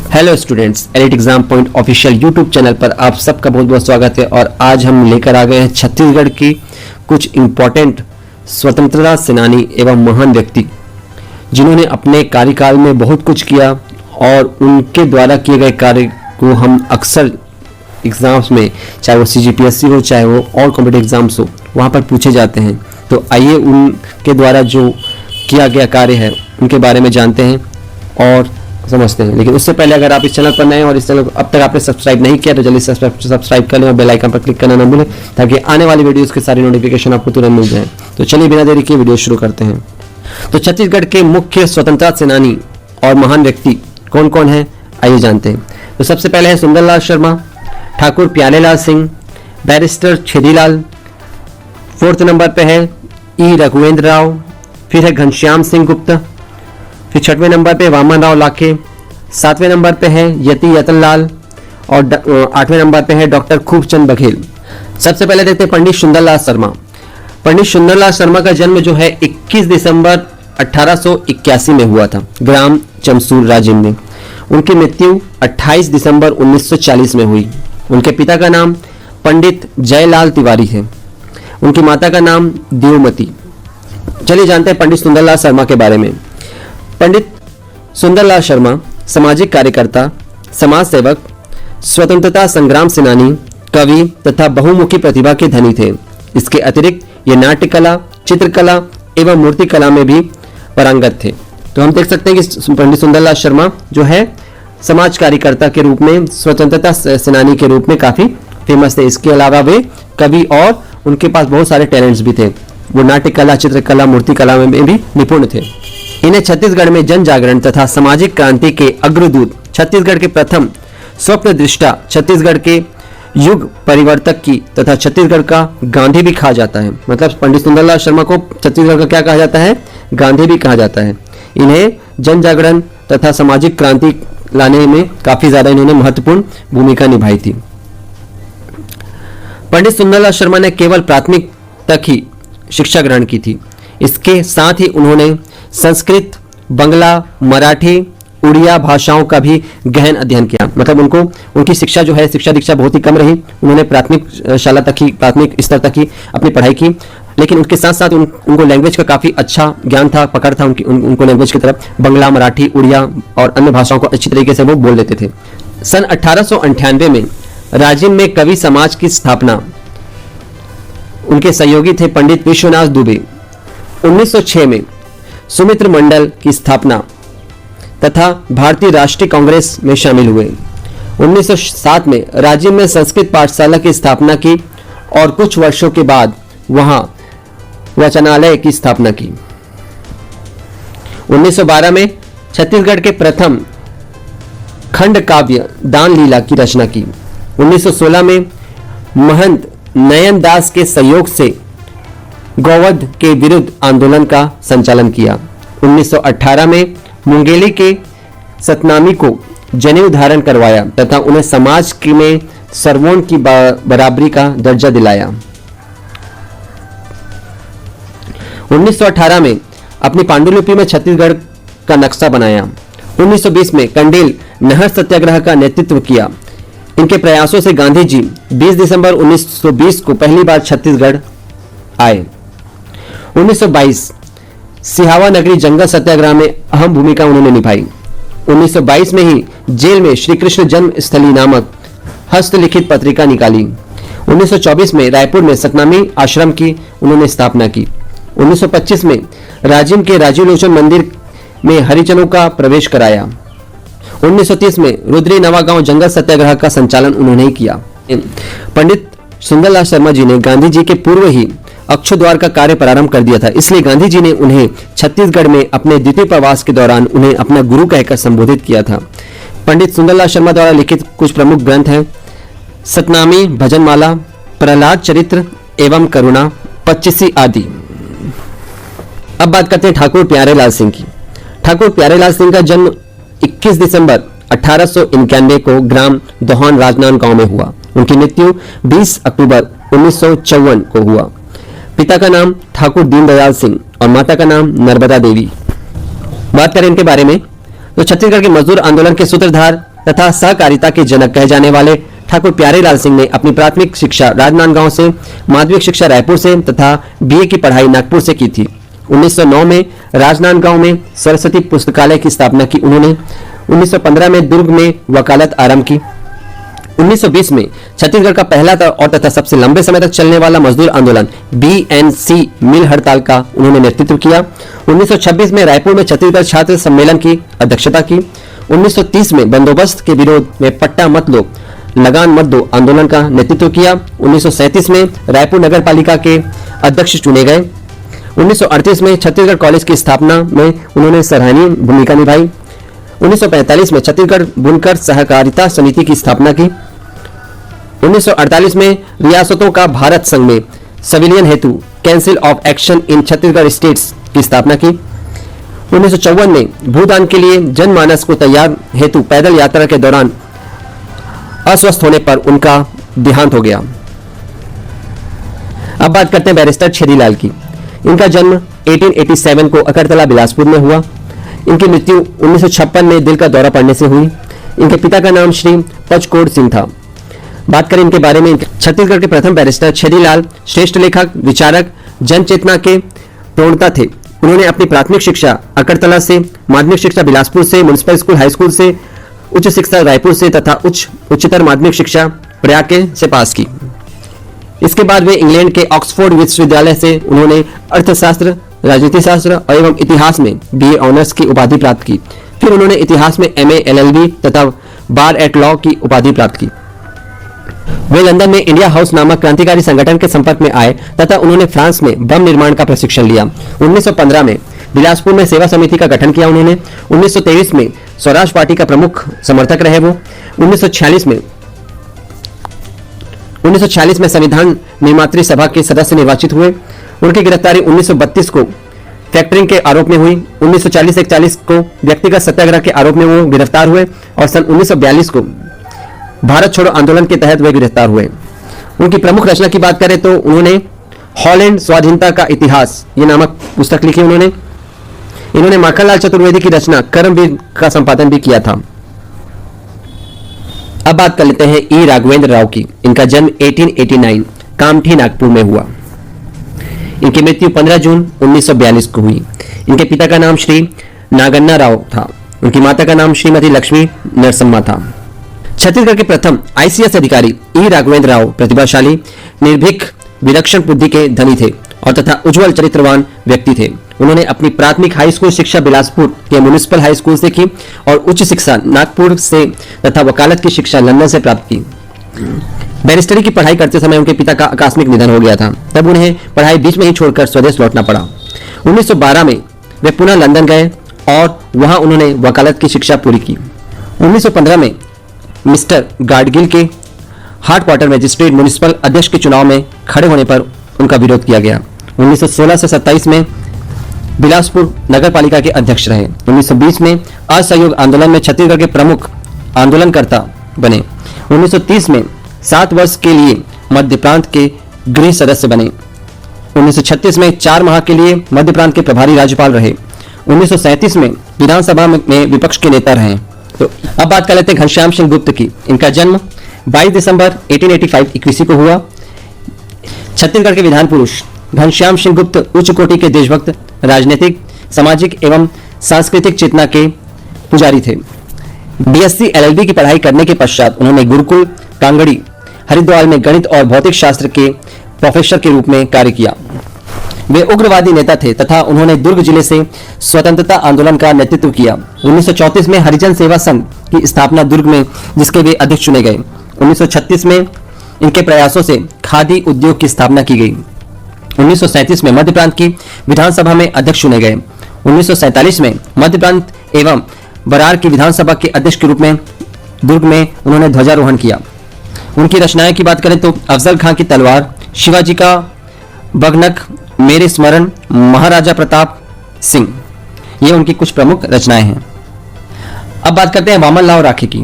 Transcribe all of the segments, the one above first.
Hello students, elite exam point official YouTube channel पर आप सबका बहुत बहुत स्वागत है। और आज हम लेकर आ गए हैं छत्तीसगढ़ की कुछ इम्पोर्टेंट स्वतंत्रता सेनानी एवं महान व्यक्ति जिन्होंने अपने कार्यकाल में बहुत कुछ किया और उनके द्वारा किए गए कार्य को हम अक्सर एग्जाम्स में, चाहे वो CGPSC हो चाहे वो और कॉम्पिटिटिव एग्जाम्स हो, वहाँ पर पूछे जाते हैं। तो आइए उनके द्वारा जो किया गया कार्य है उनके बारे में जानते हैं और समझते हैं। लेकिन उससे पहले अगर आप इस चैनल पर नए हैं और इस चैनल को अब तक आपने सब्सक्राइब नहीं किया तो जल्दी सब्सक्राइब कर लें और बेल आइकन पर क्लिक करना ना भूलें ताकि आने वाली वीडियोस की सारी नोटिफिकेशन आपको तुरंत मिल जाए। तो चलिए बिना देरी किए वीडियो शुरू करते हैं। तो छत्तीसगढ़ के मुख्य स्वतंत्रता सेनानी और महान व्यक्ति कौन कौन है आइए जानते हैं। तो सबसे पहले है Sundarlal Sharma, Thakur Pyarelal Singh, barrister Chhedilal, 4th number पे है ई रघुवेंद्र राव, फिर है घनश्याम सिंह गुप्ता, फिर 6वें नंबर पे वामन राव लाखे, 7वें नंबर पे है यति यतनलाल और 8वें नंबर पे है डॉक्टर खूबचंद बघेल। सबसे पहले देखते हैं पंडित सुंदरलाल शर्मा। पंडित सुंदरलाल शर्मा का जन्म जो है 21 दिसंबर 1881 में हुआ था ग्राम चमसूर राजिम में। उनकी मृत्यु 28 दिसंबर 1940 में हुई। उनके पिता का नाम पंडित जयलाल तिवारी है, उनकी माता का नाम देवमती। चलिए जानते हैं पंडित सुंदरलाल शर्मा के बारे में। पंडित सुंदरलाल शर्मा सामाजिक कार्यकर्ता, समाज सेवक, स्वतंत्रता संग्राम सेनानी, कवि तथा बहुमुखी प्रतिभा के धनी थे। इसके अतिरिक्त ये नाट्यकला, चित्रकला एवं मूर्तिकला में भी पारंगत थे। तो हम देख सकते हैं कि पंडित सुंदरलाल शर्मा जो है समाज कार्यकर्ता के रूप में, स्वतंत्रता सेनानी के रूप में काफी फेमस थे। इसके अलावा वे कवि और उनके पास बहुत सारे टैलेंट्स भी थे। वो नाट्यकला, चित्रकला, मूर्तिकला में भी निपुण थे। इन्हें छत्तीसगढ़ में जन जागरण तथा सामाजिक क्रांति के अग्रदूत, छत्तीसगढ़ के प्रथम स्वप्न दृष्टा, छत्तीसगढ़ के युग परिवर्तक की तथा छत्तीसगढ़ का गांधी भी कहा जाता है। मतलब पंडित सुंदरलाल शर्मा को छत्तीसगढ़ का क्या कहा जाता है? गांधी भी कहा जाता है। इन्हें जन जागरण तथा सामाजिक क्रांति लाने में काफी ज्यादा इन्होंने महत्वपूर्ण भूमिका निभाई थी। पंडित सुंदरलाल शर्मा ने केवल प्राथमिक तक ही शिक्षा ग्रहण की थी। इसके साथ ही उन्होंने संस्कृत, बंगला, मराठी, उड़िया भाषाओं का भी गहन अध्ययन किया। मतलब उनकी शिक्षा जो है, शिक्षा दीक्षा बहुत ही कम रही। उन्होंने प्राथमिक स्तर तक ही अपनी पढ़ाई की, लेकिन उनके साथ साथ उनको लैंग्वेज का काफी अच्छा ज्ञान था, पकड़ था उनको लैंग्वेज की तरफ। बंगला, मराठी, उड़िया और अन्य भाषाओं को अच्छी तरीके से वो बोल लेते थे। सन 1898 में राजिम में कवि समाज की स्थापना, उनके सहयोगी थे पंडित विश्वनाथ दुबे। 1906 में सुमित्र मंडल की स्थापना तथा भारतीय राष्ट्रीय कांग्रेस में शामिल हुए। 1907 में राजिम में संस्कृत पाठशाला की स्थापना की और कुछ वर्षों के बाद वहां वाचनालय की स्थापना की। 1912 में छत्तीसगढ़ के प्रथम खंड काव्य दान लीला की रचना की। 1916 में महंत नयन दास के सहयोग से गौवध के विरुद्ध आंदोलन का संचालन किया। 1918 में मुंगेली के सतनामी को जनेऊ धारण करवाया तथा उन्हें समाज में सर्वोन की बराबरी का दर्जा दिलाया। 1918 में अपनी पांडुलिपि में छत्तीसगढ़ का नक्शा बनाया। 1920 में कंडेल नहर सत्याग्रह का नेतृत्व किया। इनके प्रयासों से गांधी जी 20 दिसंबर 1920 को पहली बार छत्तीसगढ़ आए। 1922 सिहावा नगरी जंगल सत्याग्रह में अहम भूमिका उन्होंने निभाई। 1922 में ही जेल में श्री कृष्ण जन्म स्थली नामक हस्तलिखित पत्रिका निकाली। 1924 में रायपुर में सतनामी आश्रम की उन्होंने स्थापना की। 1925 में राजिम के राजीव लोचन मंदिर में हरिजनों का प्रवेश कराया। 1930 में रुद्री नवागांव जंगल सत्याग्रह का संचालन उन्होंने ही किया। पंडित सुंदरलाल शर्मा जी ने गांधी जी के पूर्व ही अक्षोद्वार का कार्य प्रारंभ कर दिया था। इसलिए गांधी जी ने उन्हें छत्तीसगढ़ में अपने द्वितीय प्रवास के दौरान उन्हें अपना गुरु कहकर संबोधित किया था। पंडित सुंदरलाल शर्मा द्वारा लिखित कुछ प्रमुख ग्रंथ हैं: सतनामी, भजनमाला, प्रहलाद चरित्र एवं करुणा, पच्चीसी आदि। अब बात करते हैं ठाकुर प्यारेलाल सिंह की। ठाकुर प्यारेलाल सिंह का जन्म 21 दिसंबर 1891 को ग्राम दोहान राजनांदगांव में हुआ। उनकी मृत्यु 20 अक्टूबर 1954 को हुआ। पिता का नाम ठाकुर दीनदयाल सिंह और माता का नाम नर्मदा देवी। बात करें इनके बारे में तो छत्तीसगढ़ के मजदूर आंदोलन के सूत्रधार तथा सहकारिता के जनक कहे जाने वाले ठाकुर प्यारेलाल सिंह ने अपनी प्राथमिक शिक्षा राजनांदगांव से, माध्यमिक शिक्षा रायपुर से तथा बीए की पढ़ाई नागपुर से की थी। 1909 में राजनांदगांव में सरस्वती पुस्तकालय की स्थापना की उन्होंने। 1915 में दुर्ग में वकालत आरंभ की। 1920 में छत्तीसगढ़ का पहला और तथा सबसे लंबे समय तक चलने वाला मजदूर आंदोलन बीएनसी मिल हड़ताल का उन्होंने नेतृत्व किया। 1926 में रायपुर में छत्तीसगढ़ छात्र सम्मेलन की अध्यक्षता की। 1930 में बंदोबस्त के विरोध में पट्टा मत लो लगान मत दो आंदोलन का नेतृत्व किया। 1937 में रायपुर नगर पालिका के अध्यक्ष चुने गए। 1938 में छत्तीसगढ़ कॉलेज की स्थापना में उन्होंने सराहनीय भूमिका निभाई। 1945 में छत्तीसगढ़ बुनकर सहकारिता समिति की स्थापना की। 1948 में रियासतों का भारत संघ में सिविलियन हेतु cancel of action in Chhattisgarh states की स्थापना की। 1954 में भूदान के लिए जनमानस को तैयार हेतु पैदल यात्रा के दौरान अस्वस्थ होने पर उनका देहांत हो गया। अब बात करते हैं बैरिस्टर छेदीलाल की। इनका जन्म 1887 को अकरतला बिलासपुर में हुआ। इनकी मृत्यु 1956 में दिल का दौरा पड़ने से हुई। इनके पिता का नाम श्री पचकोड़ सिंह था। बात करें इनके बारे में, छत्तीसगढ़ के प्रथम बैरिस्टर छेदीलाल श्रेष्ठ लेखक, विचारक, जन चेतना के प्रणेता थे। उन्होंने अपनी प्राथमिक शिक्षा अकरतला से, माध्यमिक शिक्षा बिलासपुर से, म्युनिसिपल स्कूल हाई स्कूल से, उच्च शिक्षा रायपुर से तथा उच्चतर माध्यमिक शिक्षा प्रयाग से पास की। इसके बाद वे इंग्लैंड के ऑक्सफोर्ड विश्वविद्यालय से उन्होंने अर्थशास्त्र, राजनीति शास्त्र एवं इतिहास में बीए ऑनर्स की उपाधि प्राप्त की। फिर उन्होंने इतिहास में एमए एलएलबी तथा बार एट लॉ की उपाधि प्राप्त की। वे लंदन में इंडिया हाउस नामक क्रांतिकारी संगठन के संपर्क में आए तथा उन्होंने फ्रांस में बम निर्माण का प्रशिक्षण लिया। 1915 में बिलासपुर में सेवा समिति का गठन किया उन्होंने। 1923 में स्वराज पार्टी का प्रमुख समर्थक रहे वो। 1946 में संविधान निर्मात्री सभा के सदस्य निर्वाचित हुए। उनकी गिरफ्तारी 1932 को फैक्टरिंग के आरोप में हुई। 1940-41 को व्यक्तिगत सत्याग्रह के आरोप में वो गिरफ्तार हुए और सन 1942 को भारत छोड़ो आंदोलन के तहत वे गिरफ्तार हुए। उनकी प्रमुख रचना की बात करें तो उन्होंने हॉलैंड स्वाधीनता का इतिहास ये नामक पुस्तक लिखी इन्होंने माखनलाल चतुर्वेदी की रचना कर्मवीर का संपादन भी किया था। अब बात कर लेते हैं ई राघवेंद्र राव की। इनका जन्म 1889 कामठी नागपुर में हुआ। इनकी मृत्यु 15 जून 1942 को हुई। इनके पिता का नाम श्री नागन्ना राव था। उनकी माता का नाम श्रीमती लक्ष्मी नरसम्मा था। छत्तीसगढ़ के प्रथम आईसीएस अधिकारी ई राघवेंद्र राव प्रतिभाशाली, निर्भीक, विलक्षण बुद्धि के धनी थे और तथा उज्जवल चरित्रवान व्यक्ति थे। उन्होंने अपनी प्राथमिक हाई स्कूल शिक्षा बिलासपुर के म्युनिसिपल हाई स्कूल से की और उच्च शिक्षा नागपुर से तथा वकालत की शिक्षा लंदन से प्राप्त की। बैरिस्टरी की पढ़ाई करते समय उनके पिता का आकस्मिक निधन हो गया था। तब उन्हें पढ़ाई बीच में ही छोड़कर स्वदेश लौटना पड़ा। 1912 में वे पुनः लंदन गए और वहां उन्होंने वकालत की शिक्षा पूरी की। 1915 में मिस्टर गाडगिल के हार्ट क्वार्टर मजिस्ट्रेट म्युनिसिपल अध्यक्ष के चुनाव में खड़े होने पर उनका विरोध किया गया। 1916 से 27 में बिलासपुर नगर पालिका के अध्यक्ष रहे। 1920 में असहयोग आंदोलन में छत्तीसगढ़ के प्रमुख आंदोलनकर्ता बने। 1930 में 7 वर्ष के लिए मध्य प्रांत के गृह सदस्य बने। 1936 में 4 माह के लिए मध्य प्रांत के प्रभारी राज्यपाल रहे। 1937 में विधानसभा में विपक्ष के नेता रहे। तो अब बात कर लेते हैं घनश्याम सिंह गुप्त की। इनका जन्म 22 दिसंबर 1885 ईस्वी को हुआ। छत्तीसगढ़ के विधान पुरुष घनश्याम सिंह गुप्त उच्च कोटि के देशभक्त, राजनीतिक, सामाजिक एवं सांस्कृतिक चेतना के पुजारी थे। बीएससी एलएलबी की पढ़ाई करने के पश्चात उन्होंने गुरुकुल कांगड़ी हरिद्वार में गणित और भौतिक शास्त्र के प्रोफेसर के रूप में कार्य किया। वे उग्रवादी नेता थे तथा उन्होंने दुर्ग जिले से स्वतंत्रता आंदोलन का नेतृत्व किया। 1934 में हरिजन सेवा संघ की स्थापना दुर्ग में, जिसके वे अध्यक्ष चुने गए। 1936 में इनके प्रयासों से खादी उद्योग की स्थापना की गई। 1937 में मध्य प्रांत की विधानसभा में अध्यक्ष चुने गए। 1947 में मध्य प्रांत एवं बरार की विधानसभा के अध्यक्ष के रूप में दुर्ग में उन्होंने ध्वजारोहण किया। उनकी रचनाएं की बात करें तो अफजल खां की तलवार, शिवाजी का बगनक, मेरे स्मरण, महाराजा प्रताप सिंह, ये उनकी कुछ प्रमुख रचनाएं हैं। अब बात करते हैं वामनलाल राखे की।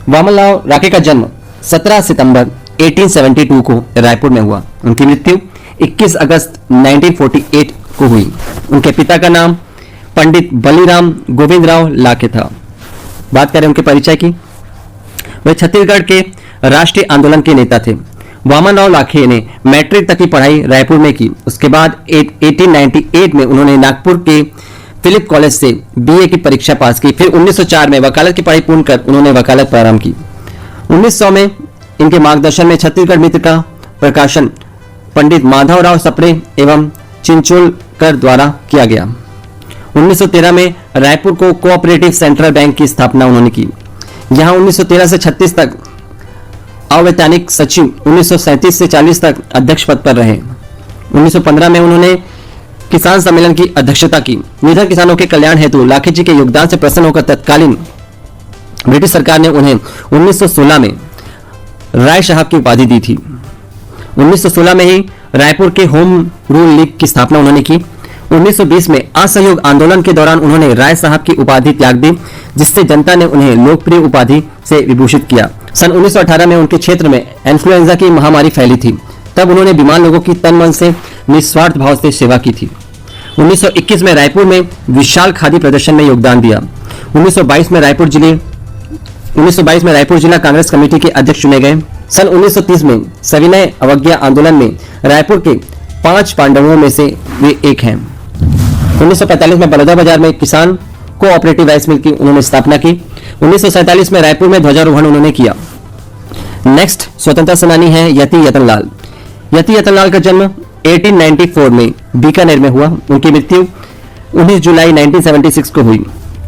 वामनलाल राखे का जन्म 17 सितंबर 1872 को रायपुर में हुआ। उनकी मृत्यु 21 अगस्त 1948 को हुई। उनके पिता का नाम पंडित बलीराम गोविंद राव लाखे था। बात करें उनके परिचय की, वे छत्तीसगढ़ के राष्ट्रीय आंदोलन के नेता थे। वामनराव लाखे ने मैट्रिक तक की पढ़ाई रायपुर में की। उसके बाद 1898 में उन्होंने नागपुर के फिलिप कॉलेज से बीए की परीक्षा पास की। फिर 1904 में वकालत की पढ़ाई पूर्ण कर उन्होंने वकालत प्रारंभ की। 1900 में इनके मार्गदर्शन में छत्तीसगढ़ मित्र का प्रकाशन पंडित माधवराव सप्रे एवं चिंचोलकर द्वारा किया गया। 1913 में रायपुर को कोऑपरेटिव सेंट्रल बैंक की स्थापना उन्होंने की। यहां 1913 से 36 तक अवैतनिक सचिव, 1937 से 40 तक अध्यक्ष पद पर रहे। 1915 में उन्होंने किसान सम्मेलन की अध्यक्षता की। निर्धन किसानों के कल्याण हेतु लाखे जी के योगदान से प्रसन्न होकर तत्कालीन ब्रिटिश सरकार ने उन्हें 1916 में राय साहब की उपाधि दी थी। 1916 में ही रायपुर के होम रूल लीग की स्थापना उन्होंने की। 1920 में असहयोग आंदोलन के दौरान उन्होंने राय साहब की उपाधि त्याग दी, जिससे जनता ने उन्हें लोकप्रिय उपाधि से विभूषित किया। सन 1918 में उनके क्षेत्र में इन्फ्लुएंजा की महामारी फैली थी। तब उन्होंने बीमार लोगों की तन मन से निस्वार्थ भाव से सेवा की थी। 1921 में रायपुर में विशाल खादी प्रदर्शन में योगदान दिया। 1922 में रायपुर जिला कांग्रेस कमेटी के अध्यक्ष चुने गए। सन 1930 में सविनय अवज्ञा आंदोलन में रायपुर के 5 पांडवों में से वे एक हैं। 1945 में बड़ौदा बाजार में किसान कोऑपरेटिव राइस मिल की उन्होंने स्थापना की। 1947 में रायपुर में ध्वजारोहण उन्होंने किया। नेक्स्ट स्वतंत्रता सेनानी है यति यतनलाल। यति यतनलाल का जन्म 1894 में बीकानेर में हुआ। उनकी मृत्यु 19 जुलाई 1976 को हुई।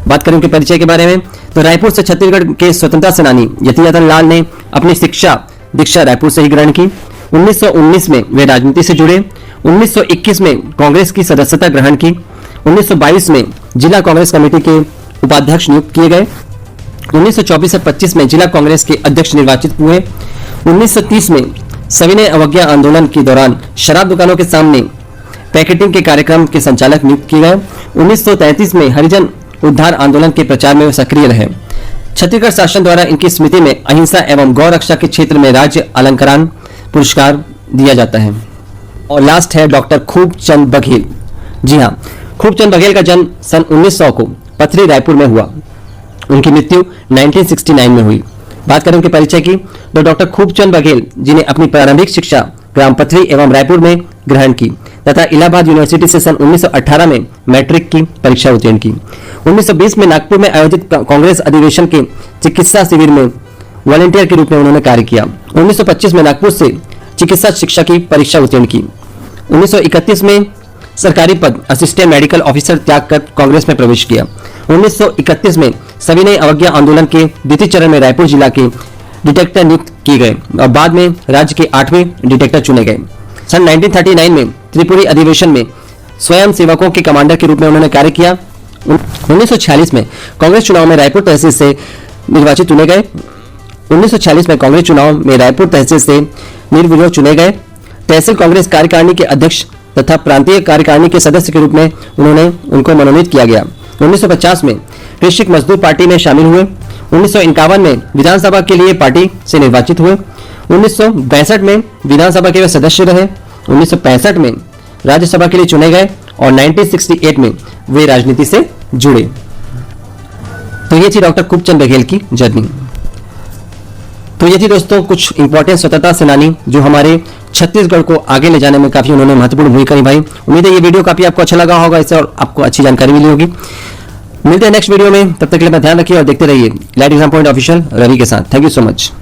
बात करें उनके परिचय के बारे में, तो रायपुर से छत्तीसगढ़ के स्वतंत्रता सेनानी यति यतनलाल ने अपनी शिक्षा दीक्षा रायपुर से ही ग्रहण की। 1919 में वे राजनीति से जुड़े। 1921 में कांग्रेस की सदस्यता ग्रहण की। 1922 में जिला कांग्रेस कमेटी के उपाध्यक्ष नियुक्त किए गए। 1924 से 25 में जिला कांग्रेस के अध्यक्ष निर्वाचित हुए। 1930 में सविनय अवज्ञा आंदोलन के दौरान शराब दुकानों के सामने पैकेटिंग के कार्यक्रम के संचालक नियुक्त किए गए। 1933 में हरिजन उद्धार आंदोलन के प्रचार में वे सक्रिय रहे। छत्तीसगढ़ शासन द्वारा इनकी स्मृति में अहिंसा एवं गौ रक्षा के क्षेत्र में राज्य अलंकरण पुरस्कार दिया जाता है। और लास्ट है डॉक्टर खूबचंद बघेल। जी हाँ, खूबचंद बघेल का जन्म सन 1900 को पथरी रायपुर में हुआ। उनकी मृत्यु 1969 में हुई। बात करें उनके परिचय की, तो डॉक्टर खूबचंद बघेल जिन्हें अपनी प्रारंभिक शिक्षा ग्राम पथरी एवं रायपुर में ग्रहण की तथा इलाहाबाद यूनिवर्सिटी से सन 1918 में मैट्रिक की परीक्षा उत्तीर्ण की। 1920 में नागपुर में आयोजित कांग्रेस अधिवेशन के चिकित्सा शिविर में वॉलंटियर के रूप में उन्होंने कार्य किया। 1925 में नागपुर से चिकित्सा शिक्षा की परीक्षा उत्तीर्ण की। 1931 में सरकारी पद असिस्टेंट मेडिकल ऑफिसर त्याग कर कांग्रेस में प्रवेश किया। 1931 में सविनय अवज्ञा आंदोलन के द्वितीय चरण में रायपुर जिला के डिटेक्टर नियुक्त किए गए और बाद में राज्य के 8वें डिटेक्टर चुने गए। सन 1939 में त्रिपुरी अधिवेशन में स्वयं सेवकों के कमांडर के रूप में उन्होंने कार्य किया। 1946 में कांग्रेस चुनाव में रायपुर तहसील से निर्वाचित चुने गए। 1946 में कांग्रेस चुनाव में रायपुर तहसील से निर्विरोध चुने गए। तहसील कांग्रेस कार्यकारिणी के अध्यक्ष तथा प्रांतीय कार्यकारिणी के सदस्य के रूप में उनको मनोनीत किया गया। 1950 में कृषक मजदूर पार्टी में शामिल हुए। 1951 में विधानसभा के लिए पार्टी से निर्वाचित हुए। 1962 में विधानसभा के वे सदस्य रहे। 1965 में राज्यसभा के लिए चुने गए और 1968 में वे राजनीति से जुड़े। तो ये थी डॉक्टर खूबचंद बघेल की जर्नी। तो ये थी दोस्तों कुछ इंपॉर्टेंट स्वतंत्रता सेनानी जो हमारे छत्तीसगढ़ को आगे ले जाने में काफी उन्होंने महत्वपूर्ण भूमिका निभाई। उम्मीद है ये वीडियो काफी आपको अच्छा लगा होगा, इससे और आपको अच्छी जानकारी मिली होगी। मिलते हैं नेक्स्ट वीडियो में, तब तक के लिए अपना ध्यान रखिए और देखते रहिए light exam point official Ravi के साथ। Thank you so much.